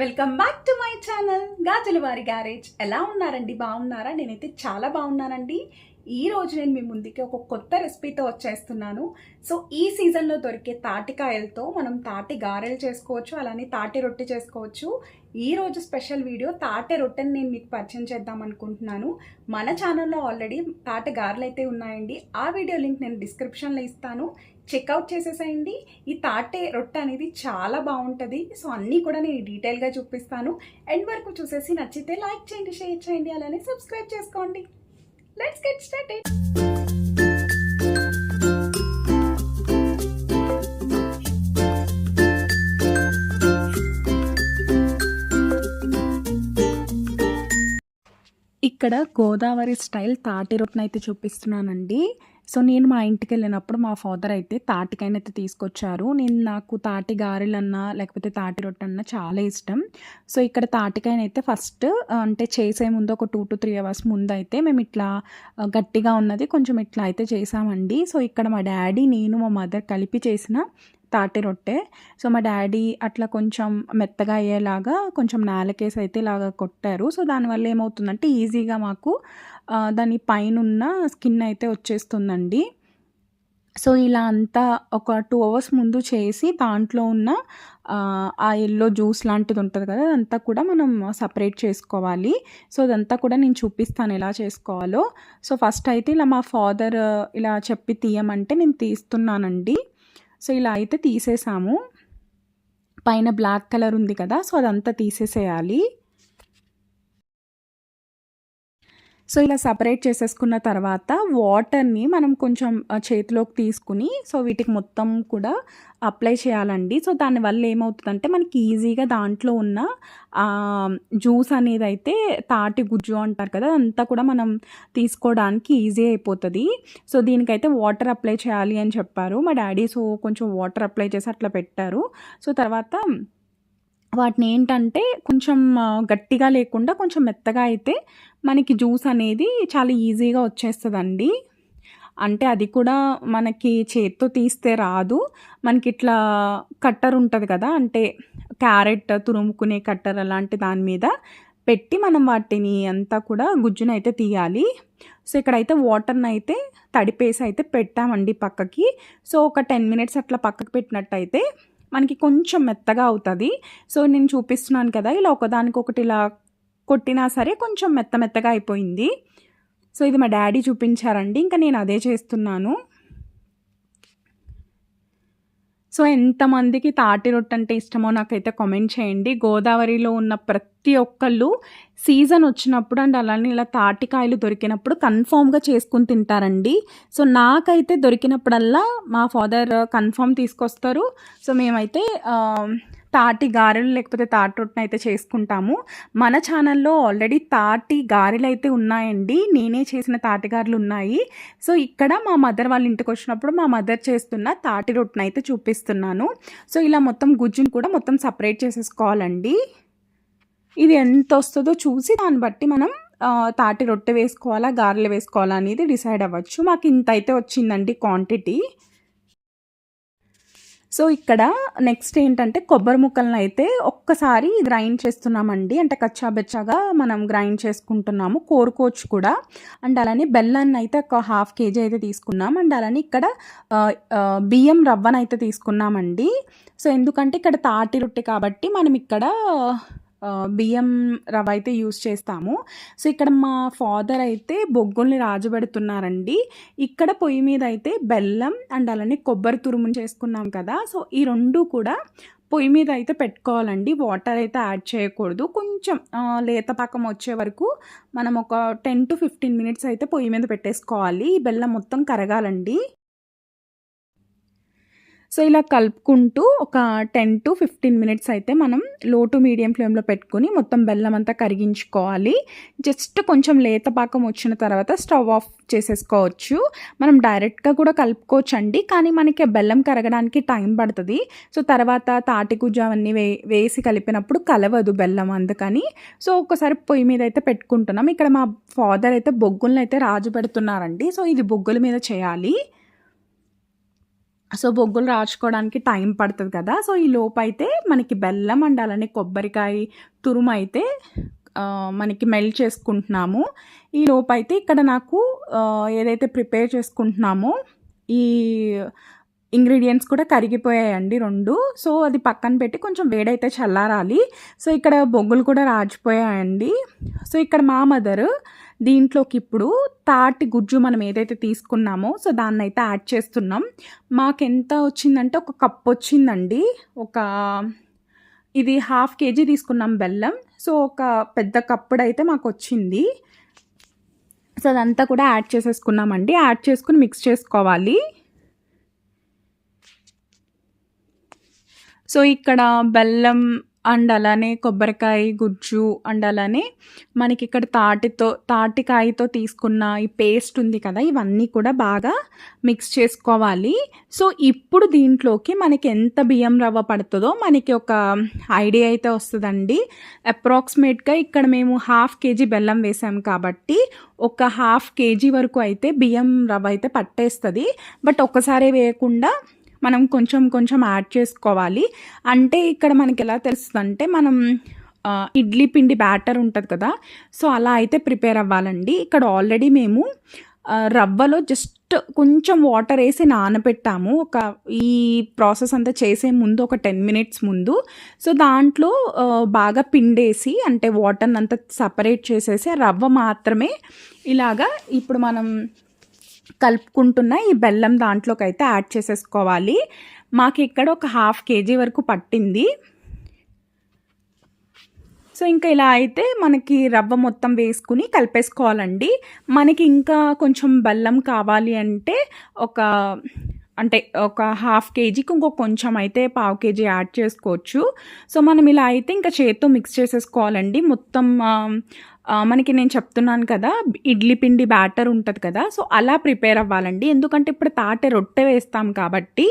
Welcome back to my channel గాజుల వారి garage. ఎలా ఉన్నారండి? బాగున్నారా? నేనైతే చాలా బాగున్నానండి. ఈ రోజు నేను మీ ముందుకి ఒక కొత్త రెసిపీతో వచ్చేస్తున్నాను. సో ఈ సీజన్లో దొరికే తాటికాయలతో మనం తాటి గారెలు చేసుకోవచ్చు, అలానే తాటి రొట్టె చేసుకోవచ్చు. ఈ రోజు స్పెషల్ వీడియో తాటి రొట్టెని నేను మీకు పరిచయం చేద్దాం అనుకుంటున్నాను. మన ఛానల్లో ఆల్రెడీ తాటి గారెలు అయితే ఉన్నాయండి. ఆ వీడియో లింక్ నేను డిస్క్రిప్షన్లో ఇస్తాను, చెక్అవుట్ చేసేసేయండి. ఈ తాటే రొట్టె అనేది చాలా బాగుంటుంది. సో అన్నీ కూడా నేను డీటెయిల్గా చూపిస్తాను. ఎండ్ వరకు చూసేసి నచ్చితే లైక్ చేయండి, షేర్ చేయండి, అలానే సబ్స్క్రైబ్ చేసుకోండి. Let's get started. ఇక్కడ గోదావరి స్టైల్ తాటి రొట్టెని అయితే చూపిస్తున్నానండి. సో నేను మా ఇంటికి వెళ్ళినప్పుడు మా ఫాదర్ అయితే తాటికాయనైతే తీసుకొచ్చారు. నాకు తాటి గారెలన్నా లేకపోతే తాటి రొట్టె అన్నా చాలా ఇష్టం. సో ఇక్కడ తాటికాయనైతే ఫస్ట్ అంటే చేసే ముందు ఒక 2 to 3 hours ముందు అయితే మేము ఇట్లా గట్టిగా ఉన్నది కొంచెం ఇట్లా అయితే చేసామండి. సో ఇక్కడ మా డాడీ, నేను, మా మదర్ కలిపి చేసిన తాటి రొట్టె. సో మా డాడీ అట్లా కొంచెం మెత్తగా అయ్యేలాగా కొంచెం నేలకేసి అయితే ఇలాగా కొట్టారు. సో దానివల్ల ఏమవుతుందంటే ఈజీగా మాకు దాని పైన స్కిన్ అయితే వచ్చేస్తుందండి. సో ఇలా అంతా ఒక 2 hours ముందు చేసి దాంట్లో ఉన్న ఆ ఎల్లో జ్యూస్ లాంటిది ఉంటుంది కదా, అదంతా కూడా మనం సపరేట్ చేసుకోవాలి. సో అదంతా కూడా నేను చూపిస్తాను ఎలా చేసుకోవాలో. సో ఫస్ట్ అయితే ఇలా మా ఫాదర్ ఇలా చెప్పి తీయమంటే నేను తీస్తున్నానండి. సో ఇలా అయితే తీసేసాము. పైన బ్లాక్ కలర్ ఉంది కదా, సో అదంతా తీసేసేయాలి. సో ఇలా సపరేట్ చేసేసుకున్న తర్వాత వాటర్ని మనం కొంచెం చేతిలోకి తీసుకుని సో వీటికి మొత్తం కూడా అప్లై చేయాలండి. సో దానివల్ల ఏమవుతుందంటే మనకి ఈజీగా దాంట్లో ఉన్న జ్యూస్ అనేది అయితే తాటి గుజ్జు అంటారు కదా, అదంతా కూడా మనం తీసుకోవడానికి ఈజీ అయిపోతుంది. సో దీనికైతే వాటర్ అప్లై చేయాలి అని చెప్పారు మా డాడీ. సో కొంచెం వాటర్ అప్లై చేసి అట్లా పెట్టారు. సో తర్వాత వాటిని ఏంటంటే కొంచెం గట్టిగా లేకుండా కొంచెం మెత్తగా అయితే మనకి జ్యూస్ అనేది చాలా ఈజీగా వచ్చేస్తుందండి. అంటే అది కూడా మనకి చేత్తో తీస్తే రాదు. మనకి ఇట్లా కట్టర్ ఉంటుంది కదా, అంటే క్యారెట్ తురుముకునే కట్టర్ అలాంటి దాని మీద పెట్టి మనం వాటిని అంతా కూడా గుజ్జును అయితే తీయాలి. సో ఇక్కడైతే వాటర్ని అయితే తడిపేసి అయితే పెట్టామండి పక్కకి. సో ఒక 10 minutes అట్లా పక్కకు పెట్టినట్టయితే మనకి కొంచెం మెత్తగా అవుతుంది. సో నేను చూపిస్తున్నాను కదా, ఇలా ఒకదానికొకటి ఇలా కొట్టినా సరే కొంచెం మెత్తగా అయిపోయింది. సో ఇది మా డాడీ చూపించారండి, ఇంకా నేను అదే చేస్తున్నాను. సో ఎంతమందికి తాటి రొట్టె అంటే ఇష్టమో నాకైతే కామెంట్ చేయండి. గోదావరిలో ఉన్న ప్రతి ఒక్కళ్ళు సీజన్ వచ్చినప్పుడు అండ్ అలానే ఇలా తాటికాయలు దొరికినప్పుడు కన్ఫామ్గా చేసుకుని తింటారండి. సో నాకైతే దొరికినప్పుడల్లా మా ఫాదర్ కన్ఫామ్ తీసుకొస్తారు. సో మేమైతే తాటి గారెలు లేకపోతే తాటి రొట్టెని అయితే చేసుకుంటాము. మన ఛానల్లో ఆల్రెడీ తాటి గారెలు అయితే ఉన్నాయండి, నేనే చేసిన తాటి గారెలు ఉన్నాయి. సో ఇక్కడ మా మదర్ వాళ్ళ ఇంటికి వచ్చినప్పుడు మా మదర్ చేస్తున్న తాటి రొట్టెని అయితే చూపిస్తున్నాను. సో ఇలా మొత్తం గుజ్జును కూడా మొత్తం సపరేట్ చేసేసుకోవాలండి. ఇది ఎంత వస్తుందో చూసి దాన్ని బట్టి మనం తాటి రొట్టె వేసుకోవాలా గారెలు వేసుకోవాలా అనేది డిసైడ్ అవ్వచ్చు. మాకు ఇంత అయితే వచ్చిందండి క్వాంటిటీ. సో ఇక్కడ నెక్స్ట్ ఏంటంటే కొబ్బరి ముక్కలను అయితే ఒక్కసారి గ్రైండ్ చేస్తున్నామండి. అంటే కచ్చాబెచ్చాగా మనం గ్రైండ్ చేసుకుంటున్నాము, కోరుకోవచ్చు కూడా. అండ్ అలానే బెల్లాన్ని అయితే ఒక 1/2 kg అయితే తీసుకున్నాం. అండ్ అలానే ఇక్కడ బియ్యం రవ్వను అయితే తీసుకున్నామండి. సో ఎందుకంటే ఇక్కడ తాటి రొట్టె కాబట్టి మనం ఇక్కడ బియ్యం రవ్వ అయితే యూస్ చేస్తాము. సో ఇక్కడ మా ఫాదర్ అయితే బొగ్గుల్ని రాజబెడుతున్నారండి. ఇక్కడ పొయ్యి మీద అయితే బెల్లం అండ్ అలానే కొబ్బరి తురుముని చేసుకున్నాం కదా, సో ఈ రెండు కూడా పొయ్యి మీద అయితే పెట్టుకోవాలండి. వాటర్ అయితే యాడ్ చేయకూడదు. కొంచెం లేత పాకం వచ్చే వరకు మనం ఒక 10 to 15 minutes అయితే పొయ్యి మీద పెట్టేసుకోవాలి. ఈ బెల్లం మొత్తం కరగాలండి. సో ఇలా కలుపుకుంటూ ఒక 10 to 15 minutes అయితే మనం లో టు మీడియం ఫ్లేమ్లో పెట్టుకుని మొత్తం బెల్లం అంతా కరిగించుకోవాలి. జస్ట్ కొంచెం లేత పాకం వచ్చిన తర్వాత స్టవ్ ఆఫ్ చేసేసుకోవచ్చు. మనం డైరెక్ట్గా కూడా కలుపుకోవచ్చు అండి, కానీ మనకి బెల్లం కరగడానికి టైం పడుతుంది. సో తర్వాత తాటిగుజ్జు అవన్నీ వేసి కలిపినప్పుడు కలవదు బెల్లం, అందుకని. సో ఒక్కసారి పొయ్యి మీద అయితే పెట్టుకుంటున్నాం. ఇక్కడ మా ఫాదర్ అయితే బొగ్గులను అయితే రాజు పెడుతున్నారండి. సో ఇది బొగ్గుల మీద చేయాలి. సో బొగ్గులు రాచుకోవడానికి టైం పడుతుంది కదా. సో ఈ లోపైతే మనకి బెల్లం అండ్ అలానే కొబ్బరికాయ తురుము అయితే మనకి మెల్ట్ చేసుకుంటున్నాము. ఈ లోపైతే ఇక్కడ నాకు ఏదైతే ప్రిపేర్ చేసుకుంటున్నామో ఈ ఇంగ్రీడియంట్స్ కూడా కరిగిపోయాయండి 2. సో అది పక్కన పెట్టి కొంచెం వేడైతే చల్లారాలి. సో ఇక్కడ బొగ్గులు కూడా రాజిపోయాయండి. సో ఇక్కడ మా మదర్ దీంట్లోకి ఇప్పుడు తాటి గుజ్జు మనం ఏదైతే తీసుకున్నామో సో దాన్ని అయితే యాడ్ చేస్తున్నాం. మాకెంత వచ్చిందంటే ఒక కప్ వచ్చిందండి. ఇది 1/2 kg తీసుకున్నాం బెల్లం. సో ఒక పెద్ద కప్పుడైతే మాకు వచ్చింది. సో అదంతా కూడా యాడ్ చేసేసుకున్నామండి. యాడ్ చేసుకుని మిక్స్ చేసుకోవాలి. సో ఇక్కడ బెల్లం అండ్ అలానే కొబ్బరికాయ గుజ్జు అండ్ అలానే మనకి ఇక్కడ తాటికాయతో తీసుకున్న ఈ పేస్ట్ ఉంది కదా, ఇవన్నీ కూడా బాగా మిక్స్ చేసుకోవాలి. సో ఇప్పుడు దీంట్లోకి మనకి ఎంత బియ్యం రవ్వ పడుతుందో మనకి ఒక ఐడియా అయితే వస్తుందండి. అప్రాక్సిమేట్గా ఇక్కడ మేము 1/2 kg బెల్లం వేసాము కాబట్టి ఒక 1/2 kg వరకు అయితే బియ్యం రవ్వ అయితే పట్టేస్తుంది. బట్ ఒక్కసారి వేయకుండా మనం కొంచెం కొంచెం యాడ్ చేసుకోవాలి. అంటే ఇక్కడ మనకి ఎలా తెలుస్తుందంటే మనం ఇడ్లీ పిండి బ్యాటర్ ఉంటుంది కదా, సో అలా అయితే ప్రిపేర్ అవ్వాలండి. ఇక్కడ ఆల్రెడీ మేము రవ్వలో జస్ట్ కొంచెం వాటర్ వేసి నానబెట్టాము ఈ ప్రాసెస్ అంతా చేసే ముందు ఒక 10 minutes ముందు. సో దాంట్లో బాగా పిండేసి అంటే వాటర్ని అంతా సపరేట్ చేసేసి ఆ రవ్వ మాత్రమే ఇలాగా ఇప్పుడు మనం కలుపుకుంటున్న ఈ బెల్లం దాంట్లోకి అయితే యాడ్ చేసేసుకోవాలి. మాకు ఇక్కడ ఒక 1/2 kg వరకు పట్టింది. సో ఇంకా ఇలా అయితే మనకి రవ్వ మొత్తం వేసుకుని కలిపేసుకోవాలండి. మనకి ఇంకా కొంచెం బెల్లం కావాలి అంటే ఒక 1/2 kgకి ఇంకో కొంచెం అయితే 1/4 kg యాడ్ చేసుకోవచ్చు. సో మనం ఇలా అయితే ఇంకా చేత్తో మిక్స్ చేసేసుకోవాలండి. మొత్తం మనకి నేను చెప్తున్నాను కదా ఇడ్లీ పిండి బ్యాటర్ ఉంటుంది కదా, సో అలా ప్రిపేర్ అవ్వాలండి. ఎందుకంటే ఇప్పుడు తాటే రొట్టె వేస్తాం కాబట్టి.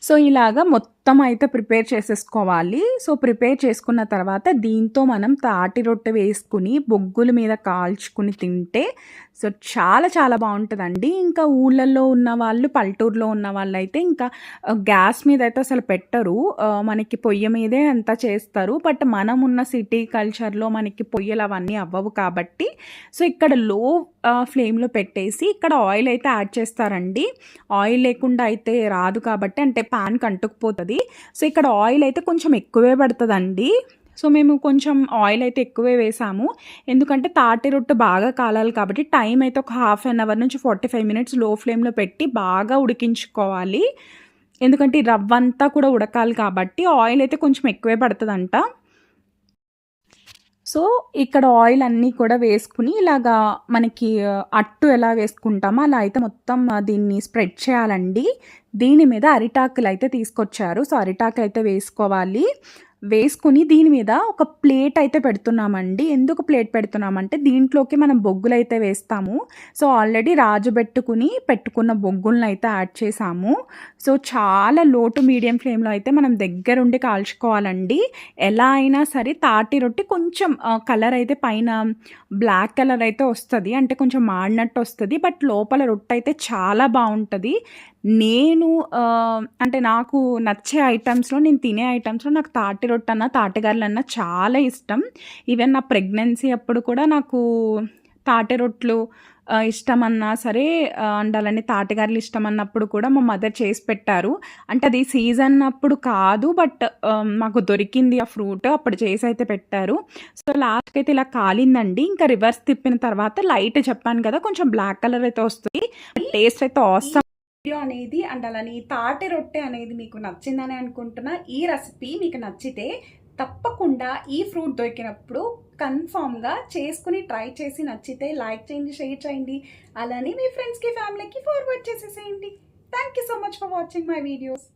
సో ఇలాగా మొత్తం అయితే ప్రిపేర్ చేసేసుకోవాలి. సో ప్రిపేర్ చేసుకున్న తర్వాత దీంతో మనం తాటి రొట్టె వేసుకుని బొగ్గుల మీద కాల్చుకుని తింటే సో చాలా చాలా బాగుంటుందండి. ఇంకా ఊళ్ళల్లో ఉన్న వాళ్ళు, పల్లెటూరులో ఉన్న వాళ్ళు అయితే ఇంకా గ్యాస్ మీద అయితే అసలు పెట్టరు, మనకి పొయ్యి మీదే అంతా చేస్తారు. బట్ మనం ఉన్న సిటీ కల్చర్లో మనకి పొయ్యలు అవన్నీ అవ్వవు కాబట్టి సో ఇక్కడ లో ఫ్లేమ్లో పెట్టేసి ఇక్కడ ఆయిల్ అయితే యాడ్ చేస్తారండి. ఆయిల్ లేకుండా అయితే రాదు కాబట్టి, అంటే ప్యాన్కి అంటుకుపోతుంది. సో ఇక్కడ ఆయిల్ అయితే కొంచెం ఎక్కువే పడుతుందండి. సో మేము కొంచెం ఆయిల్ అయితే ఎక్కువే వేసాము. ఎందుకంటే తాటి రొట్టె బాగా కాలాలి కాబట్టి టైం అయితే ఒక 1/2 hour నుంచి 45 minutes లో ఫ్లేమ్లో పెట్టి బాగా ఉడికించుకోవాలి. ఎందుకంటే ఈ రవ్వ అంతా కూడా ఉడకాలి కాబట్టి ఆయిల్ అయితే కొంచెం ఎక్కువే పడుతుందంట. సో ఇక్కడ ఆయిల్ అన్నీ కూడా వేసుకుని ఇలాగా మనకి అట్టు ఎలా వేసుకుంటామో అలా అయితే మొత్తం దీన్ని స్ప్రెడ్ చేయాలండి. దీని మీద అరిటాకులు అయితే తీసుకొచ్చారు. సో అరిటాకులు అయితే వేసుకోవాలి. వేసుకుని దీని మీద ఒక ప్లేట్ అయితే పెడుతున్నామండి. ఎందుకు ప్లేట్ పెడుతున్నామంటే దీంట్లోకి మనం బొగ్గులు అయితే వేస్తాము. సో ఆల్రెడీ పెట్టుకున్న బొగ్గులను అయితే యాడ్ చేసాము. సో చాలా లో టు మీడియం ఫ్లేమ్లో అయితే మనం దగ్గరుండి కాల్చుకోవాలండి. ఎలా అయినా సరే తాటి రొట్టి కొంచెం కలర్ అయితే పైన బ్లాక్ కలర్ అయితే వస్తుంది, అంటే కొంచెం మాడినట్టు వస్తుంది. బట్ లోపల రొట్టె అయితే చాలా బాగుంటుంది. అంటే నాకు నచ్చే ఐటమ్స్లో, నేను తినే ఐటమ్స్లో నాకు తాటి రొట్టె అన్న తాటిగారెలు అన్న చాలా ఇష్టం. ఈవెన్ నా ప్రెగ్నెన్సీ అప్పుడు కూడా నాకు తాటి రొట్టెలు ఇష్టమన్నా సరే అండ్ అలానే తాటిగారెలు ఇష్టం అన్నప్పుడు కూడా మా మదర్ చేసి పెట్టారు. అంటే అది సీజన్ అప్పుడు కాదు, బట్ మాకు దొరికింది ఆ ఫ్రూట్, అప్పుడు చేసి అయితే పెట్టారు. సో లాస్ట్కి అయితే ఇలా కాలిందండి. ఇంకా రివర్స్ తిప్పిన తర్వాత లైట్ చెప్పాను కదా కొంచెం బ్లాక్ కలర్ అయితే వస్తుంది. టేస్ట్ అయితే ఆసమ్. వీడియో అనేది అండ్ అలానే తాటి రొట్టె అనేది మీకు నచ్చిందని అనుకుంటున్నా. ఈ రెసిపీ మీకు నచ్చితే తప్పకుండా ఈ ఫ్రూట్ దొరికినప్పుడు కన్ఫామ్గా చేసుకుని ట్రై చేసి నచ్చితే లైక్ చేయండి, షేర్ చేయండి, అలానే మీ ఫ్రెండ్స్కి ఫ్యామిలీకి ఫార్వర్డ్ చేసేసేయండి. Thank you so much for watching my videos.